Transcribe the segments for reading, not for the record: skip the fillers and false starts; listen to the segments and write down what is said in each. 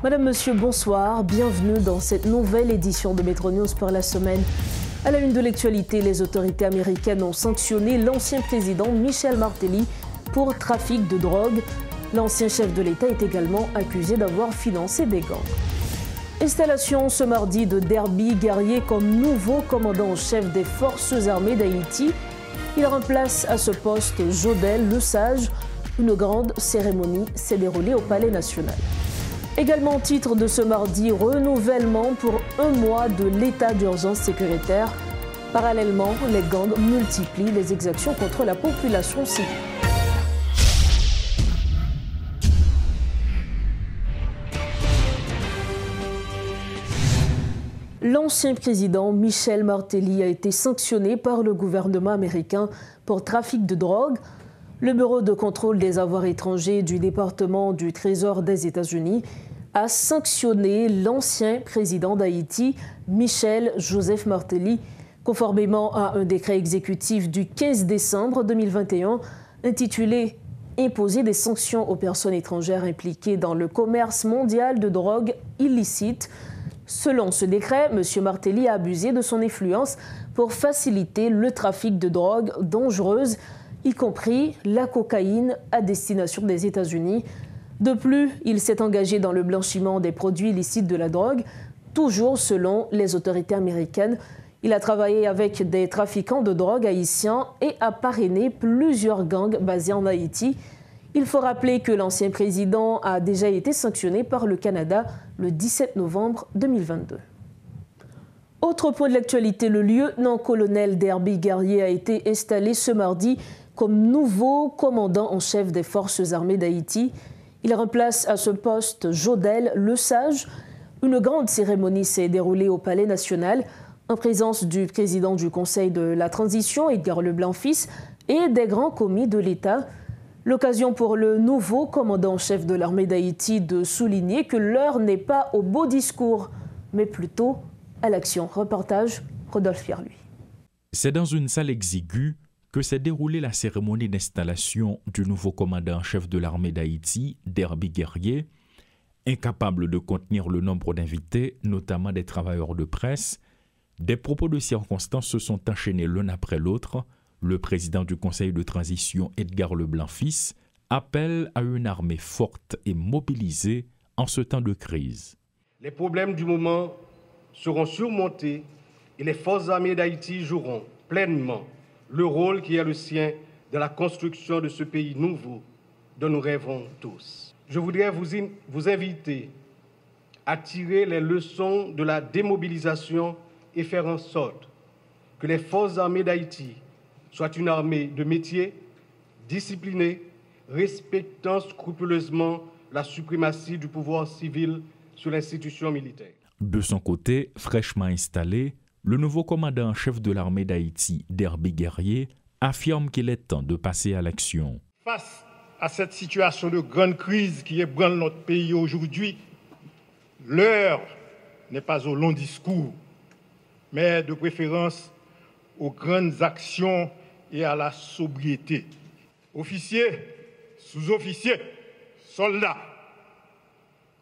Madame, Monsieur, bonsoir. Bienvenue dans cette nouvelle édition de Metro News pour la semaine. À la une de l'actualité, les autorités américaines ont sanctionné l'ancien président Michel Martelly pour trafic de drogue. L'ancien chef de l'État est également accusé d'avoir financé des gangs. Installation ce mardi de Derby Guerrier comme nouveau commandant en chef des forces armées d'Haïti. Il remplace à ce poste Jodel Le Sage. Une grande cérémonie s'est déroulée au Palais national. Également titre de ce mardi, renouvellement pour un mois de l'état d'urgence sécuritaire. Parallèlement, les gangs multiplient les exactions contre la population civile. L'ancien président Michel Martelly a été sanctionné par le gouvernement américain pour trafic de drogue. Le Bureau de contrôle des avoirs étrangers du département du Trésor des États-Unis a sanctionné l'ancien président d'Haïti, Michel Joseph Martelly, conformément à un décret exécutif du 15 décembre 2021 intitulé « Imposer des sanctions aux personnes étrangères impliquées dans le commerce mondial de drogue illicite ». Selon ce décret, M. Martelly a abusé de son influence pour faciliter le trafic de drogue dangereuse, y compris la cocaïne à destination des États-Unis. De plus, il s'est engagé dans le blanchiment des produits illicites de la drogue, toujours selon les autorités américaines. Il a travaillé avec des trafiquants de drogue haïtiens et a parrainé plusieurs gangs basés en Haïti. Il faut rappeler que l'ancien président a déjà été sanctionné par le Canada le 17 novembre 2022. Autre point de l'actualité, le lieutenant-colonel Derby Guerrier a été installé ce mardi comme nouveau commandant en chef des forces armées d'Haïti. Il remplace à ce poste Jodel Le Sage. Une grande cérémonie s'est déroulée au Palais national en présence du président du Conseil de la Transition, Edgar Leblanc-Fils, et des grands commis de l'État. L'occasion pour le nouveau commandant en chef de l'armée d'Haïti de souligner que l'heure n'est pas au beau discours, mais plutôt à l'action. Reportage, Rodolphe Pierre-Louis. C'est dans une salle exiguë que s'est déroulée la cérémonie d'installation du nouveau commandant en chef de l'armée d'Haïti, Derby Guerrier. Incapable de contenir le nombre d'invités, notamment des travailleurs de presse, des propos de circonstance se sont enchaînés l'un après l'autre. Le président du Conseil de transition, Edgar Leblanc-Fils, appelle à une armée forte et mobilisée en ce temps de crise. Les problèmes du moment seront surmontés et les forces armées d'Haïti joueront pleinement le rôle qui est le sien dans la construction de ce pays nouveau dont nous rêvons tous. Je voudrais vous inviter à tirer les leçons de la démobilisation et faire en sorte que les forces armées d'Haïti soit une armée de métier, disciplinée, respectant scrupuleusement la suprématie du pouvoir civil sur l'institution militaire. De son côté, fraîchement installé, le nouveau commandant en chef de l'armée d'Haïti, Derby Guerrier, affirme qu'il est temps de passer à l'action. Face à cette situation de grande crise qui ébranle notre pays aujourd'hui, l'heure n'est pas au long discours, mais de préférence aux grandes actions et à la sobriété. Officiers, sous-officiers, soldats,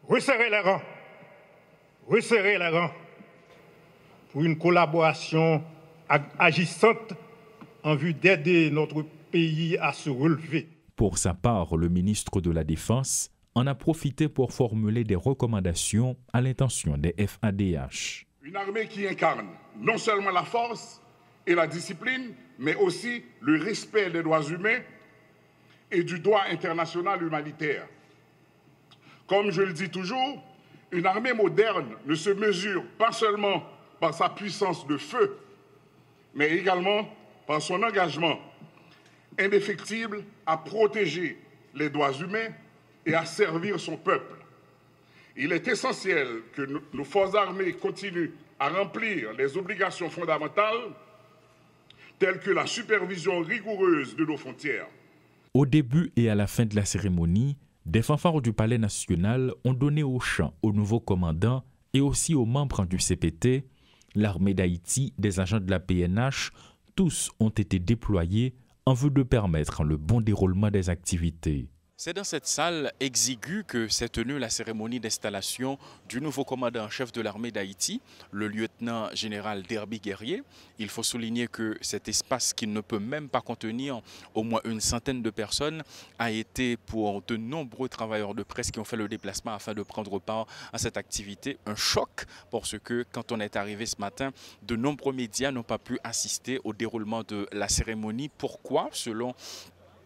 resserrez les rangs pour une collaboration agissante en vue d'aider notre pays à se relever. Pour sa part, le ministre de la Défense en a profité pour formuler des recommandations à l'intention des FADH. Une armée qui incarne non seulement la force et la discipline, mais aussi le respect des droits humains et du droit international humanitaire. Comme je le dis toujours, une armée moderne ne se mesure pas seulement par sa puissance de feu, mais également par son engagement indéfectible à protéger les droits humains et à servir son peuple. Il est essentiel que nos forces armées continuent à remplir les obligations fondamentales telles que la supervision rigoureuse de nos frontières. Au début et à la fin de la cérémonie, des fanfares du Palais national ont donné au chant au nouveau commandant et aussi aux membres du CPT, l'armée d'Haïti, des agents de la PNH, tous ont été déployés en vue de permettre le bon déroulement des activités. C'est dans cette salle exiguë que s'est tenue la cérémonie d'installation du nouveau commandant en chef de l'armée d'Haïti, le lieutenant général Derby Guerrier. Il faut souligner que cet espace qui ne peut même pas contenir au moins une centaine de personnes a été pour de nombreux travailleurs de presse qui ont fait le déplacement afin de prendre part à cette activité un choc parce que quand on est arrivé ce matin, de nombreux médias n'ont pas pu assister au déroulement de la cérémonie. Pourquoi? Selon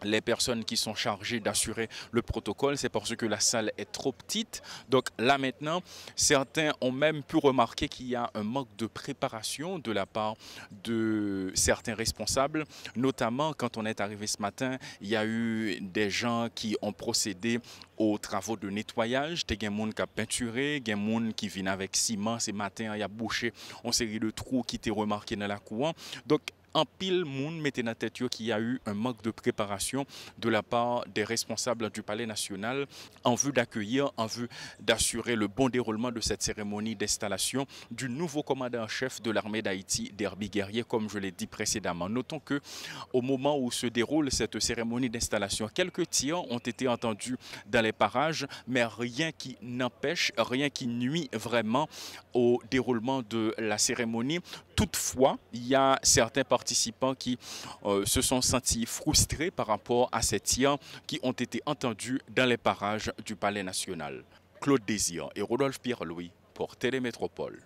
les personnes qui sont chargées d'assurer le protocole, c'est parce que la salle est trop petite. Donc là maintenant, certains ont même pu remarquer qu'il y a un manque de préparation de la part de certains responsables. Notamment quand on est arrivé ce matin, il y a eu des gens qui ont procédé aux travaux de nettoyage. Il y a des gens qui ont peinturé, il y a des gens qui viennent avec ciment. Ce matin, il y a bouché une série de trous qui étaient remarqués dans la cour. Donc en pile monde mettait dans tête qu'il y a eu un manque de préparation de la part des responsables du Palais national en vue d'accueillir, en vue d'assurer le bon déroulement de cette cérémonie d'installation du nouveau commandant en chef de l'armée d'Haïti, Derby Guerrier, comme je l'ai dit précédemment. Notons que au moment où se déroule cette cérémonie d'installation, quelques tirs ont été entendus dans les parages, mais rien qui n'empêche, rien qui nuit vraiment au déroulement de la cérémonie. Toutefois, il y a certains participants qui se sont sentis frustrés par rapport à ces tirs qui ont été entendus dans les parages du Palais national. Claude Désir et Rodolphe Pierre-Louis pour Télémétropole.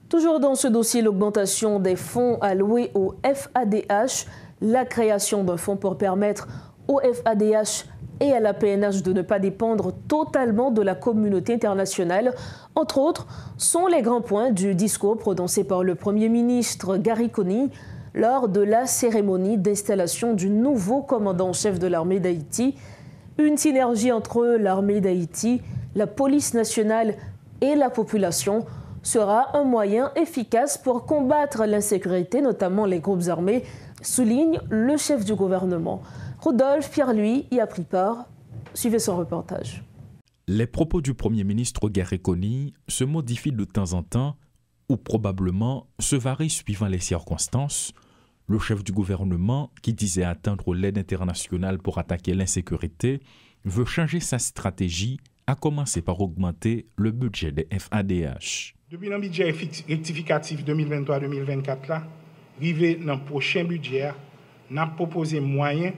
Toujours dans ce dossier, l'augmentation des fonds alloués au FADH, la création d'un fonds pour permettre au FADH et à la PNH de ne pas dépendre totalement de la communauté internationale, entre autres, sont les grands points du discours prononcé par le Premier ministre Gary Conille lors de la cérémonie d'installation du nouveau commandant en chef de l'armée d'Haïti. Une synergie entre l'armée d'Haïti, la police nationale et la population sera un moyen efficace pour combattre l'insécurité, notamment les groupes armés, souligne le chef du gouvernement. Rodolphe Pierre-Louis y a pris part. Suivez son reportage. Les propos du Premier ministre Gary Conille se modifient de temps en temps ou probablement se varient suivant les circonstances. Le chef du gouvernement, qui disait attendre l'aide internationale pour attaquer l'insécurité, veut changer sa stratégie, à commencer par augmenter le budget des FADH. Depuis le budget rectificatif 2023-2024, arrivé dans le prochain budget, nous avons proposé moyens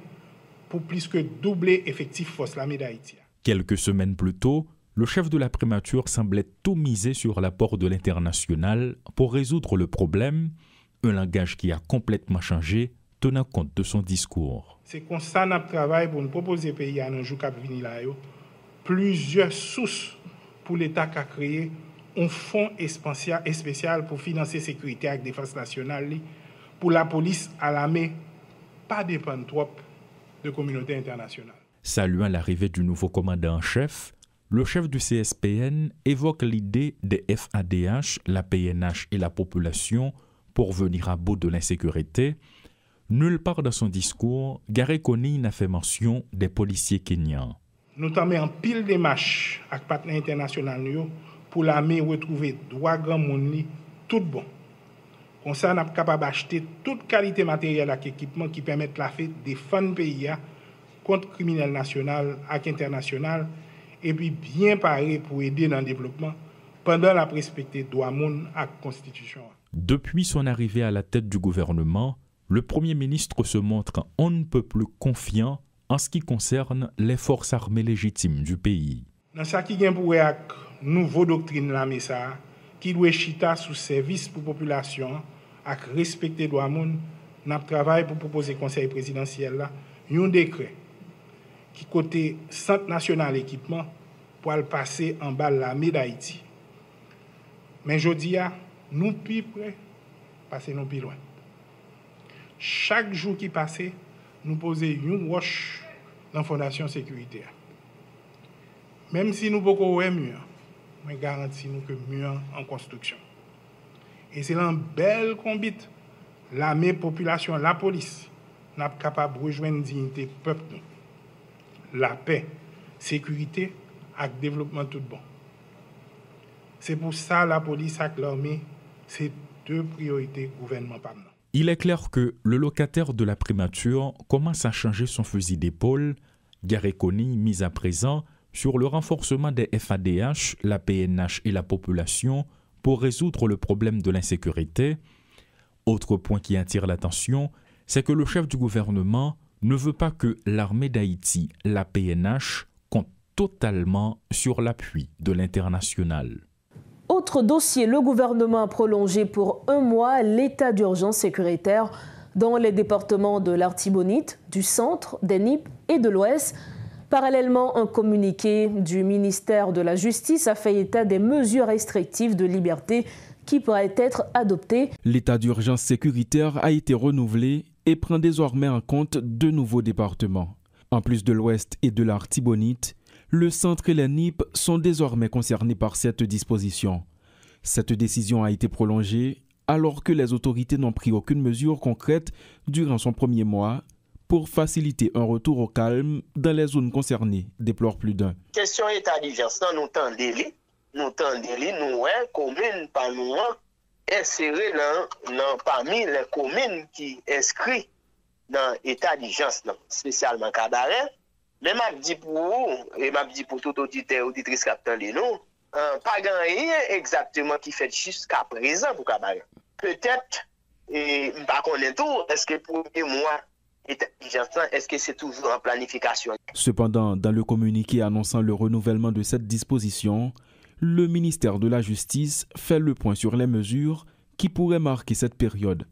pour plus que doubler l'effectif force l'armée d'Haïti. Quelques semaines plus tôt, le chef de la primature semblait tout miser sur l'apport de l'international pour résoudre le problème, un langage qui a complètement changé, tenant compte de son discours. C'est comme ça que nous travaillons pour nous proposer aux pays à nos jours qui viennent là, plusieurs sources pour l'État qui a créé un fonds spécial pour financer la sécurité et la défense nationale, pour la police à l'armée, pas dépendre trop de la communauté internationale. Saluant l'arrivée du nouveau commandant en chef, le chef du CSPN évoque l'idée des FADH, la PNH et la population pour venir à bout de l'insécurité. Nulle part dans son discours, Gary Conille n'a fait mention des policiers kenyans. Nous avons en pile de marches avec les partenaires internationaux pour l'armée retrouver droit grand monde tout bon. Comme ça, nous sommes capables d'acheter toute qualité matérielle et équipement qui permettent la fête défendre le pays contre criminels nationaux et internationaux et puis bien paré pour aider dans le développement pendant la respecter droit monde et la Constitution. Depuis son arrivée à la tête du gouvernement, le Premier ministre se montre on ne peut plus confiant en ce qui concerne les forces armées légitimes du pays. Dans ce qui vient pour la nouvelle doctrine la MESA, qui doit chita sous service pour la population et respecter les droits de l'homme, nous travaillons pour proposer au Conseil présidentiel un décret qui côté Centre national équipement pour le passer en bas de l'armée d'Haïti. Mais je dis, nous plus près, passer nous plus loin. Chaque jour qui passe, nous posons une roche dans la fondation sécuritaire. Même si nous pouvons voir mieux, mais garantissons que mieux en construction. Et c'est un bel combat. L'armée, population, la police, n'est pas capable de rejoindre dignité peuple, la paix, sécurité et le développement tout bon. C'est pour ça que la police et l'armée, c'est deux priorités gouvernementales. Il est clair que le locataire de la primature commence à changer son fusil d'épaule Guerre économique mise à présent sur le renforcement des FADH, la PNH et la population pour résoudre le problème de l'insécurité. Autre point qui attire l'attention, c'est que le chef du gouvernement ne veut pas que l'armée d'Haïti, la PNH, compte totalement sur l'appui de l'international. Autre dossier, le gouvernement a prolongé pour 1 mois l'état d'urgence sécuritaire dans les départements de l'Artibonite, du centre, des NIP et de l'Ouest. Parallèlement, un communiqué du ministère de la Justice a fait état des mesures restrictives de liberté qui pourraient être adoptées. L'état d'urgence sécuritaire a été renouvelé et prend désormais en compte 2 nouveaux départements. En plus de l'Ouest et de l'Artibonite, le centre et les NIP sont désormais concernés par cette disposition. Cette décision a été prolongée alors que les autorités n'ont pris aucune mesure concrète durant son premier mois pour faciliter un retour au calme dans les zones concernées, déplore plus d'un. Question état d'urgence, nous tendons nous communes par nous insérées parmi les communes qui inscrites dans l'état d'urgence, spécialement Cabaret. Mais je dis pour vous, et je dis pour tout auditeur auditrice qui attend de nous, pas rien exactement qui fait jusqu'à présent pour Cabaret. Peut-être, et je ne connais pas tout, est-ce que pour moi, est-ce que c'est toujours en planification? Cependant, dans le communiqué annonçant le renouvellement de cette disposition, le ministère de la Justice fait le point sur les mesures qui pourraient marquer cette période.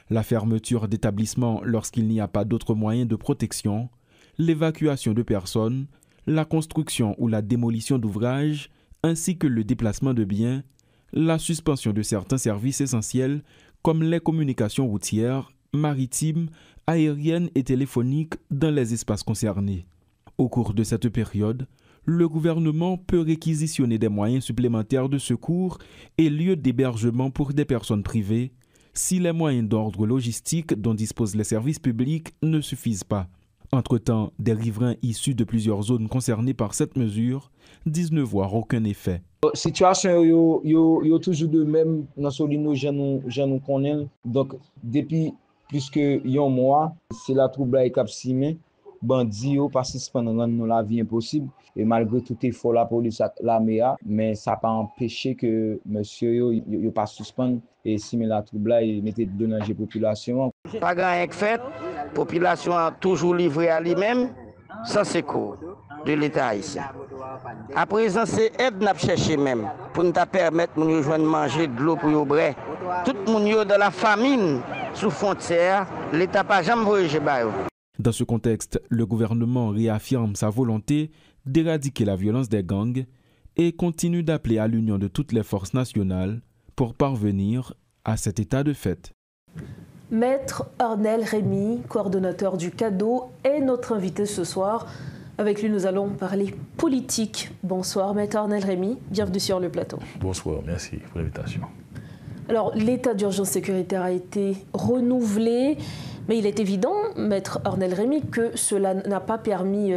La fermeture d'établissements lorsqu'il n'y a pas d'autres moyens de protection, l'évacuation de personnes, la construction ou la démolition d'ouvrages, ainsi que le déplacement de biens, la suspension de certains services essentiels comme les communications routières, maritimes, aériennes et téléphoniques dans les espaces concernés. Au cours de cette période, le gouvernement peut réquisitionner des moyens supplémentaires de secours et lieux d'hébergement pour des personnes privées si les moyens d'ordre logistique dont disposent les services publics ne suffisent pas. Entre-temps, des riverains issus de plusieurs zones concernées par cette mesure disent ne voir aucun effet. La situation est toujours de même dans Solino, je nous connais. Donc, depuis plus que un mois, c'est la trouble qui a simé. Bandits participent pendant la vie impossible. Et malgré tout effort, la police, l'armée, mais ça n'a pas empêché que monsieur ne pas suspendre et simer la trouble et mettre de danger la population. Pas grand fait, la population a toujours livré à lui-même sans secours de l'État haïtien. À présent, c'est aide n'a chercher même pour nous permettre de nous joindre manger de l'eau pour nous boire. Tout le monde dans la famine sous frontière, l'État pas jamais voyagé. Dans ce contexte, le gouvernement réaffirme sa volonté d'éradiquer la violence des gangs et continue d'appeler à l'union de toutes les forces nationales pour parvenir à cet état de fait. Maître Ornel Rémy, coordonnateur du CADO, est notre invité ce soir. Avec lui, nous allons parler politique. Bonsoir, Maître Ornel Rémy. Bienvenue sur le plateau. Bonsoir, merci pour l'invitation. Alors, l'état d'urgence sécuritaire a été renouvelé, mais il est évident, Maître Ornel Rémy, que cela n'a pas permis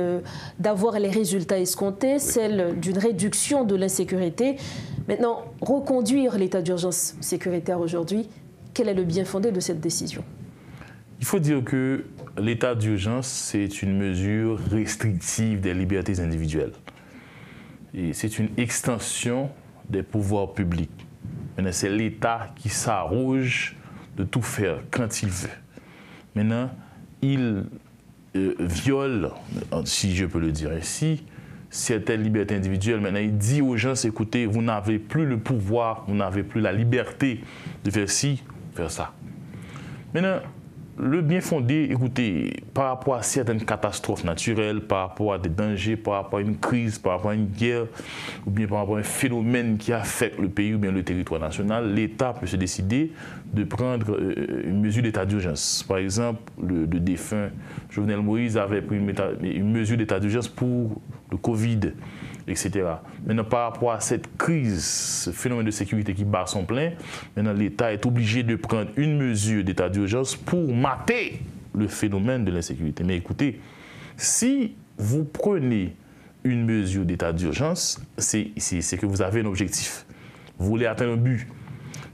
d'avoir les résultats escomptés, celle d'une réduction de l'insécurité. Maintenant, reconduire l'état d'urgence sécuritaire aujourd'hui, quel est le bien fondé de cette décision? Il faut dire que l'état d'urgence, c'est une mesure restrictive des libertés individuelles. Et c'est une extension des pouvoirs publics. Maintenant, c'est l'État qui s'arroge de tout faire quand il veut. Maintenant, il viole, si je peux le dire ainsi, certaines libertés individuelles. Maintenant, il dit aux gens, écoutez, vous n'avez plus le pouvoir, vous n'avez plus la liberté de faire ci, faire ça. Maintenant, le bien fondé, écoutez, par rapport à certaines catastrophes naturelles, par rapport à des dangers, par rapport à une crise, par rapport à une guerre, ou bien par rapport à un phénomène qui affecte le pays ou bien le territoire national, l'État peut se décider de prendre une mesure d'état d'urgence. Par exemple, le défunt Jovenel Moïse avait pris une mesure d'état d'urgence pour le Covid, etc. Maintenant, par rapport à cette crise, ce phénomène de sécurité qui bat son plein, maintenant l'État est obligé de prendre une mesure d'état d'urgence pour mater le phénomène de l'insécurité. Mais écoutez, si vous prenez une mesure d'état d'urgence, c'est que vous avez un objectif. Vous voulez atteindre un but,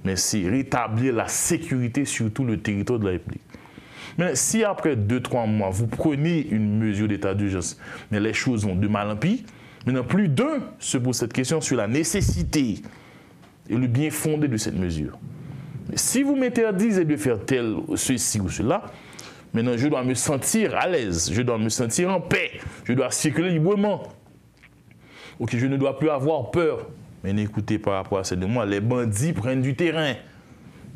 mais c'est rétablir la sécurité sur tout le territoire de la République. Mais si après 2-3 mois, vous prenez une mesure d'état d'urgence, mais les choses vont de mal en pis, maintenant plus d'un se pose cette question sur la nécessité et le bien fondé de cette mesure. Si vous m'interdisez de faire tel, ceci ou cela, maintenant je dois me sentir à l'aise, je dois me sentir en paix, je dois circuler librement. Ok, je ne dois plus avoir peur. Mais écoutez, par rapport à ces 2 mois, les bandits prennent du terrain.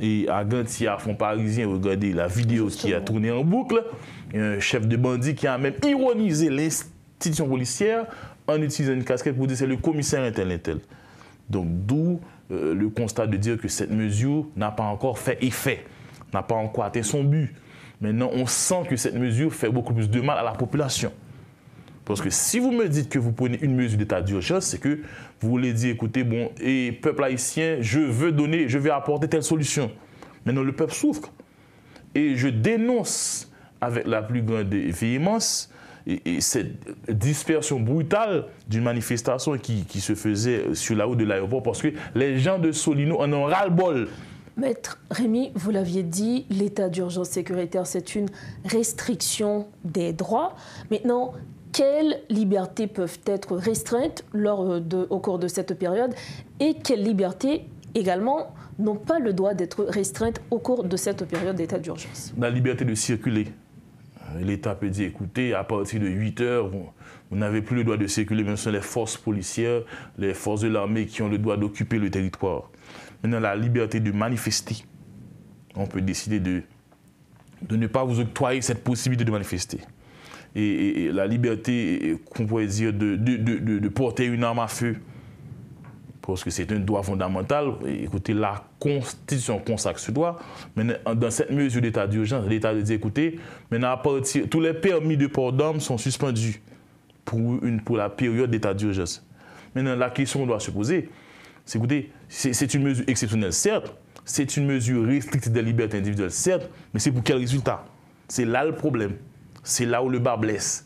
Et à Gantier, à Fond Parisien, regardez la vidéo qui a tourné en boucle. Il y a un chef de bandit qui a même ironisé l'institution policière en utilisant une casquette pour dire c'est le commissaire intel. Donc d'où le constat de dire que cette mesure n'a pas encore fait effet, n'a pas encore atteint son but. Maintenant, on sent que cette mesure fait beaucoup plus de mal à la population. Parce que si vous me dites que vous prenez une mesure d'état d'urgence, c'est que vous voulez dire, écoutez, bon, et peuple haïtien, je vais apporter telle solution. Maintenant, le peuple souffre. Et je dénonce avec la plus grande véhémence et cette dispersion brutale d'une manifestation qui se faisait sur la route de l'aéroport parce que les gens de Solino en ont ras-le-bol. Maître Rémy, vous l'aviez dit, l'état d'urgence sécuritaire, c'est une restriction des droits. Maintenant, quelles libertés peuvent être restreintes au cours de cette période et quelles libertés également n'ont pas le droit d'être restreintes au cours de cette période d'état d'urgence? La liberté de circuler. L'État peut dire, écoutez, à partir de 8 heures, vous n'avez plus le droit de circuler, même ce sont les forces policières, les forces de l'armée qui ont le droit d'occuper le territoire. Maintenant, la liberté de manifester. On peut décider de ne pas vous octroyer cette possibilité de manifester. Et la liberté, qu'on pourrait dire, de porter une arme à feu, parce que c'est un droit fondamental. Écoutez, la Constitution consacre ce droit. Mais dans cette mesure d'état d'urgence, l'État dit, écoutez, maintenant à partir, tous les permis de port d'armes sont suspendus pour la période d'état d'urgence. Maintenant, la question qu'on doit se poser, c'est, écoutez, c'est une mesure exceptionnelle, certes, c'est une mesure restrictive des libertés individuelles, certes, mais c'est pour quel résultat? C'est là le problème. C'est là où le bas blesse.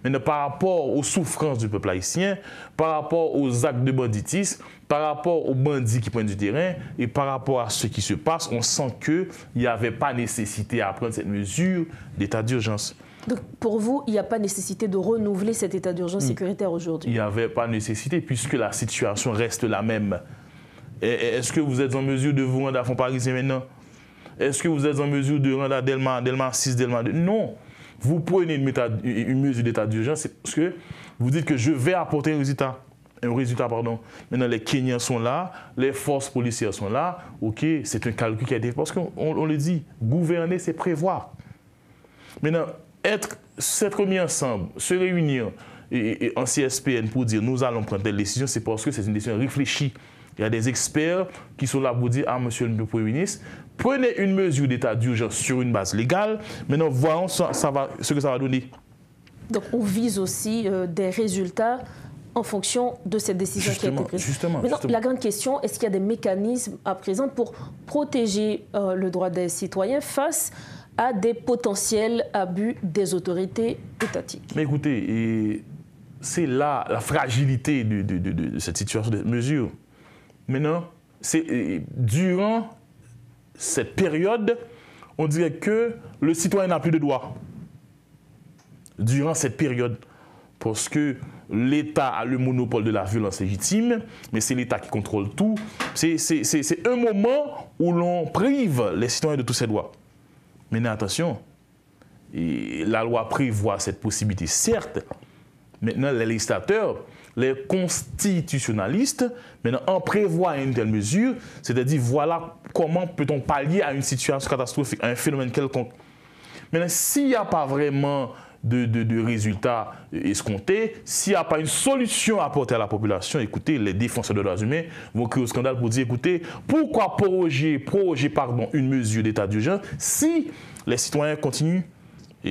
Maintenant, par rapport aux souffrances du peuple haïtien, par rapport aux actes de banditisme, par rapport aux bandits qui prennent du terrain et par rapport à ce qui se passe, on sent qu'il n'y avait pas nécessité à prendre cette mesure d'état d'urgence. Donc, pour vous, il n'y a pas nécessité de renouveler cet état d'urgence sécuritaire aujourd'hui? Il n'y avait pas nécessité puisque la situation reste la même. Est-ce que vous êtes en mesure de vous rendre à Fond Parisien maintenant? Est-ce que vous êtes en mesure de rendre à Delma 6, Delma 2? Non. Vous prenez une mesure d'état d'urgence parce que vous dites que je vais apporter un résultat. Maintenant, les Kenyans sont là, les forces policières sont là. OK, c'est un calcul qui a été... Parce qu'on le dit, gouverner, c'est prévoir. Maintenant, s'être mis ensemble, se réunir en CSPN pour dire nous allons prendre telle décision, c'est parce que c'est une décision réfléchie. Il y a des experts qui sont là pour dire ah, monsieur le Premier ministre, prenez une mesure d'état d'urgence sur une base légale. Maintenant, voyons ce que ça va donner. Donc, on vise aussi des résultats en fonction de cette décision qui a été prise. Justement. La grande question, est-ce qu'il y a des mécanismes à présent pour protéger le droit des citoyens face à des potentiels abus des autorités étatiques? Mais écoutez, c'est là la fragilité de cette situation, de cette mesure. Maintenant, durant cette période, on dirait que le citoyen n'a plus de droits. Durant cette période, parce que l'État a le monopole de la violence légitime, mais c'est l'État qui contrôle tout. C'est un moment où l'on prive les citoyens de tous ces droits. Maintenant, attention, la loi prévoit cette possibilité, certes. Maintenant, les législateurs, les constitutionnalistes, maintenant, en prévoient une telle mesure, c'est-à-dire, voilà comment peut-on pallier à une situation catastrophique, à un phénomène quelconque. Maintenant, s'il n'y a pas vraiment de résultats escomptés, s'il n'y a pas une solution à apporter à la population, écoutez, les défenseurs des droits humains vont créer au scandale pour dire, écoutez, pourquoi proroger une mesure d'état d'urgence si les citoyens continuent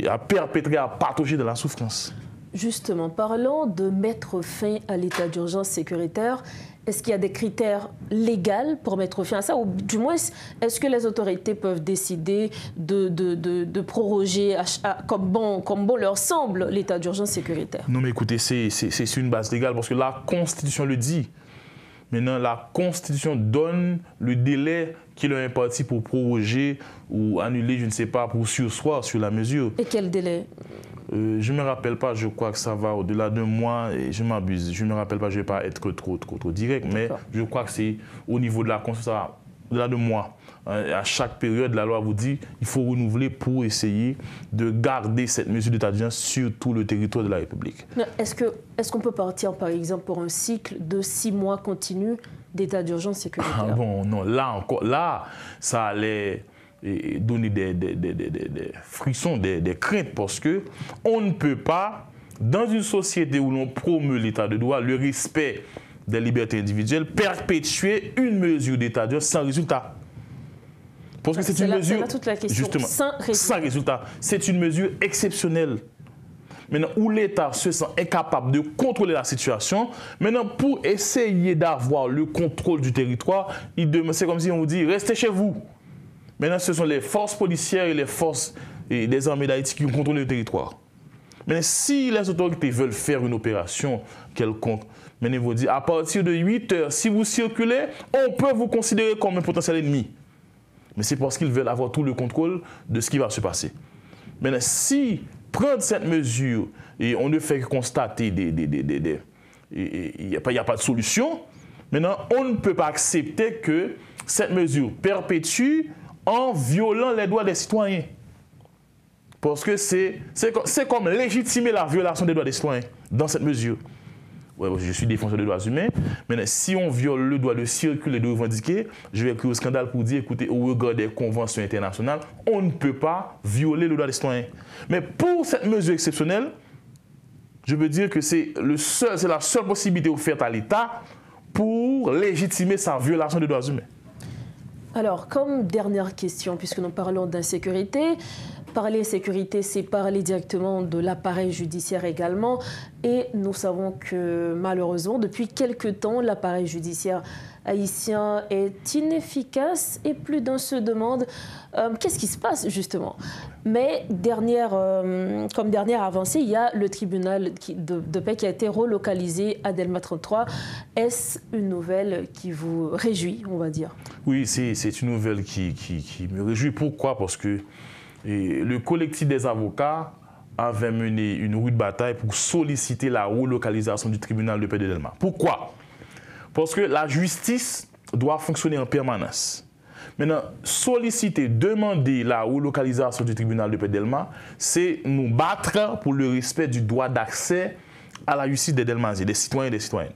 à perpétrer, à patauger dans la souffrance? Justement, parlant de mettre fin à l'état d'urgence sécuritaire, est-ce qu'il y a des critères légaux pour mettre fin à ça? Ou du moins, est-ce que les autorités peuvent décider de proroger comme bon leur semble l'état d'urgence sécuritaire? Non, mais écoutez, c'est une base légale parce que la Constitution le dit. Maintenant, la Constitution donne le délai qui leur est imparti pour proroger ou annuler, je ne sais pas, pour surseoir sur la mesure. Et quel délai? Je ne me rappelle pas, je crois que ça va au-delà d'un mois et je m'abuse. Je ne me rappelle pas, je ne vais pas être trop direct, mais je crois que c'est au niveau de la Constitution, ça va au-delà d'un mois. À chaque période, la loi vous dit qu'il faut renouveler pour essayer de garder cette mesure d'état d'urgence sur tout le territoire de la République. Est-ce qu'on peut partir, par exemple, pour un cycle de 6 mois continu d'état d'urgence sécuritaire? Ah bon, non, là, ça allait donner des frissons, des craintes, parce qu'on ne peut pas, dans une société où l'on promeut l'état de droit, le respect des libertés individuelles, perpétuer une mesure d'état d'urgence sans résultat. Parce que c'est une mesure, c'est là toute la question. justement, sans résultat. C'est une mesure exceptionnelle. Maintenant, où l'État se sent incapable de contrôler la situation, maintenant, pour essayer d'avoir le contrôle du territoire, c'est comme si on vous dit, restez chez vous. Maintenant, ce sont les forces policières et les forces des armées d'Haïti qui contrôlent le territoire. Mais si les autorités veulent faire une opération quelconque, maintenant, ils vont dire, à partir de 8 heures, si vous circulez, on peut vous considérer comme un potentiel ennemi. Mais c'est parce qu'ils veulent avoir tout le contrôle de ce qui va se passer. Maintenant, si prendre cette mesure et on ne fait que constater il n'y a pas de solution, maintenant, on ne peut pas accepter que cette mesure perpétue en violant les droits des citoyens. Parce que c'est comme légitimer la violation des droits des citoyens dans cette mesure. Ouais, je suis défenseur des droits humains. Maintenant, si on viole le droit de circuler et de revendiquer, je vais créer un scandale pour dire, écoutez, au regard des conventions internationales, on ne peut pas violer le droit des citoyens. Mais pour cette mesure exceptionnelle, je veux dire que c'est la seule possibilité offerte à l'État pour légitimer sa violation des droits humains. Alors, comme dernière question, puisque nous parlons d'insécurité, parler sécurité, c'est parler directement de l'appareil judiciaire également. Et nous savons que malheureusement, depuis quelque temps, l'appareil judiciaire haïtien est inefficace et plus d'un se demande qu'est-ce qui se passe justement. Mais comme dernière avancée, il y a le tribunal de paix qui a été relocalisé à Delma 33. Est-ce une nouvelle qui vous réjouit, on va dire? Oui, c'est une nouvelle qui me réjouit. Pourquoi? Parce que le collectif des avocats avait mené une rude bataille pour solliciter la relocalisation du tribunal de paix de Delma. Pourquoi? Parce que la justice doit fonctionner en permanence. Maintenant, solliciter, demander la relocalisation du tribunal de paix de Delma, c'est nous battre pour le respect du droit d'accès à la justice des Delmasiens, des citoyens et des citoyennes.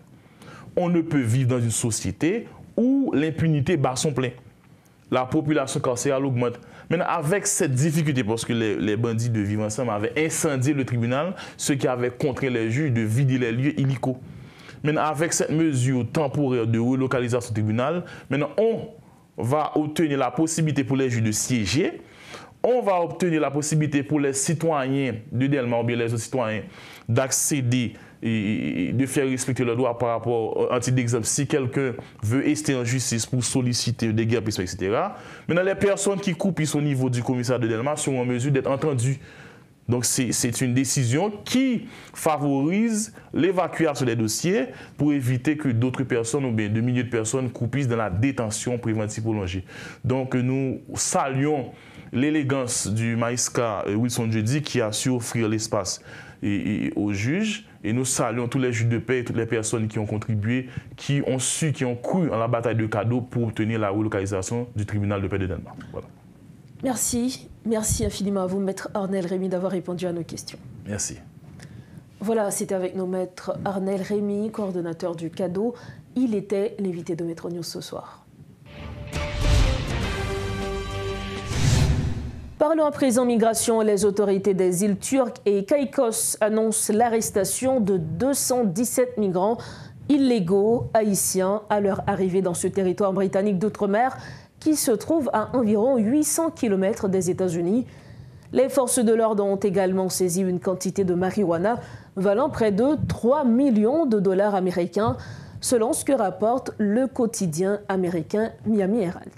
On ne peut vivre dans une société où l'impunité bat son plein. La population carcérale augmente. Maintenant, avec cette difficulté, parce que les bandits de vivre ensemble avaient incendié le tribunal, ce qui avait contraint les juges de vider les lieux illicaux. Maintenant, avec cette mesure temporaire de relocalisation du tribunal, maintenant, on va obtenir la possibilité pour les juges de siéger. On va obtenir la possibilité pour les citoyens de Delma ou bien les autres citoyens d'accéder et de faire respecter leurs droits par rapport à titre d'exemple si quelqu'un veut rester en justice pour solliciter des guerres, etc. Maintenant, les personnes qui coupent au niveau du commissariat de Delma sont en mesure d'être entendues. Donc, c'est une décision qui favorise l'évacuation des dossiers pour éviter que d'autres personnes ou bien de milliers de personnes coupissent dans la détention préventive prolongée. Donc, nous saluons l'élégance du Maïska Wilson Jeudi qui a su offrir l'espace aux juges. Et nous saluons tous les juges de paix et toutes les personnes qui ont contribué, qui ont cru en la bataille de cadeaux pour obtenir la relocalisation du tribunal de paix de Delma. Voilà. Merci. Merci infiniment à vous, Maître Arnel Rémy, d'avoir répondu à nos questions. Merci. Voilà, c'était avec nos Maître Arnel Rémy, coordonnateur du cadeau. Il était l'invité de Métro News ce soir. Parlons à présent migration. Les autorités des îles Turques et Caïcos annoncent l'arrestation de 217 migrants illégaux haïtiens à leur arrivée dans ce territoire britannique d'outre-mer qui se trouve à environ 800 km des États-Unis. Les forces de l'ordre ont également saisi une quantité de marijuana valant près de 3 millions de dollars américains, selon ce que rapporte le quotidien américain Miami Herald.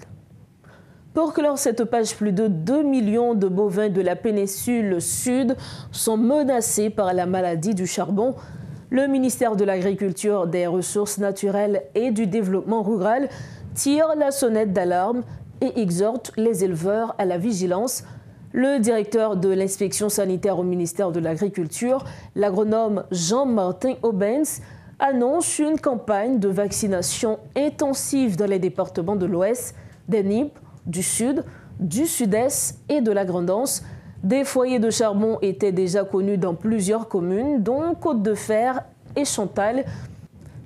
Pour clore cette page, plus de 2 millions de bovins de la péninsule sud sont menacés par la maladie du charbon. Le ministère de l'Agriculture, des Ressources naturelles et du Développement rural tire la sonnette d'alarme et exhorte les éleveurs à la vigilance. Le directeur de l'inspection sanitaire au ministère de l'Agriculture, l'agronome Jean-Martin Aubens, annonce une campagne de vaccination intensive dans les départements de l'Ouest, des Nippes, du Sud, du Sud-Est et de la Grande-Anse. Des foyers de charbon étaient déjà connus dans plusieurs communes, dont Côte-de-Fer et Chantal.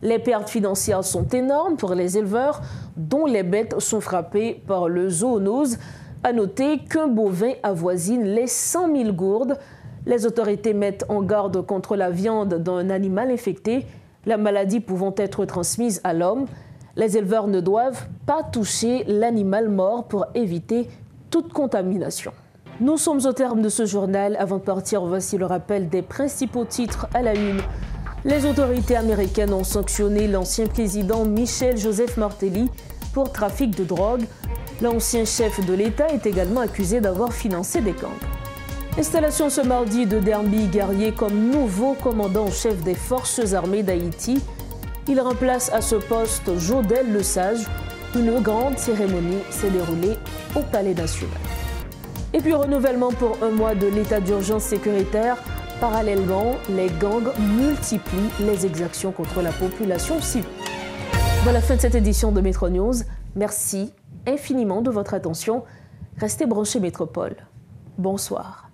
Les pertes financières sont énormes pour les éleveurs, dont les bêtes sont frappées par le zoonose. À noter qu'un bovin avoisine les 100 000 gourdes. Les autorités mettent en garde contre la viande d'un animal infecté, la maladie pouvant être transmise à l'homme. Les éleveurs ne doivent pas toucher l'animal mort pour éviter toute contamination. Nous sommes au terme de ce journal. Avant de partir, voici le rappel des principaux titres à la une. Les autorités américaines ont sanctionné l'ancien président Michel Joseph Martelly pour trafic de drogue. L'ancien chef de l'État est également accusé d'avoir financé des gangs. Installation ce mardi de Derby Guerrier comme nouveau commandant en chef des forces armées d'Haïti. Il remplace à ce poste Jodel Lesage. Une grande cérémonie s'est déroulée au Palais national. Et puis renouvellement pour un mois de l'état d'urgence sécuritaire. Parallèlement, les gangs multiplient les exactions contre la population civile. Voilà la fin de cette édition de Métro News. Merci infiniment de votre attention. Restez branchés Métropole. Bonsoir.